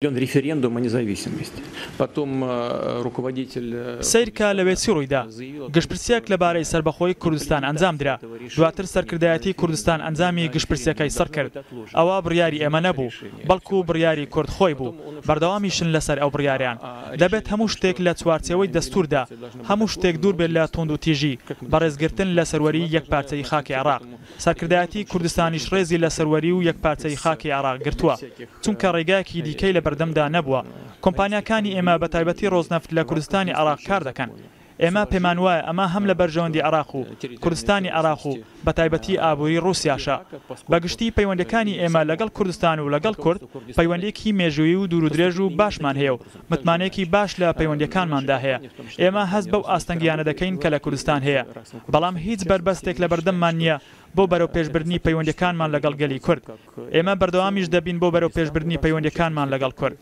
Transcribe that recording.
Референдум о независимости. Потом руководитель سیرکە لەوێ چی ڕوویدا گشتپرسیەک لەبارەی سەربەخۆی کوردستان ئەنجام درا دواتر سەرکردایەتی کوردستان ئەنجامی گشتپرسیەکەی سەر کرد ئەوە بڕیاری ئێمە نەبوو بەڵکو بڕیاری کورد خۆی بوو بەردەوامیشن لەسەر ئەو بڕیاریان دەبێت هەموو شتێک لە چوارچێوەی دەستوردا هەموو شتێک دوور بێت لە توند و تیژی بەڕێزگرتن لە سەروەری یەکپارچەی خاکی عێراق سەرکردایەتی کوردستانیش ڕێزی لە سەروەری و یەکپارچەی خاکی عێراق گرتووە چونکە ڕێگایەکی دیکەی لە بەردەمدا نەبووە کۆمپانیاکانی ئێمە بە تایبەتی ڕۆزنەفت لە کوردستانی عێراق کار دەکەن ئێمە پێمان وایە ئەمە هەم لە بەرژەوەندی عێراق و کوردستانی عێراق و بە تایبەتی ئابووری ڕووسیاشە بەگشتی پەیوەندەکانی ئێمە لەگەڵ کوردستان و لەگەڵ کورد پەیوەندێکی مێژووی و دوور و درێژ و باشمان هەیە و متمانێکی باش لە پەیوەندەکانماندا هەیە ئێمە هەست بەو ئاستەنگیانە دەکەین کە لە کوردستان هەیە بەڵام هیچ بربەستێک لە بەردەممان نییە بۆ بەرەو پێشبردنی پەیوەندەکانمان لەگەڵ گەلی کورد ئێمە بەردەوامیش دەبین بۆ بەرەو پێشبردنی پەیوەندەکانمان لەگەڵ کورد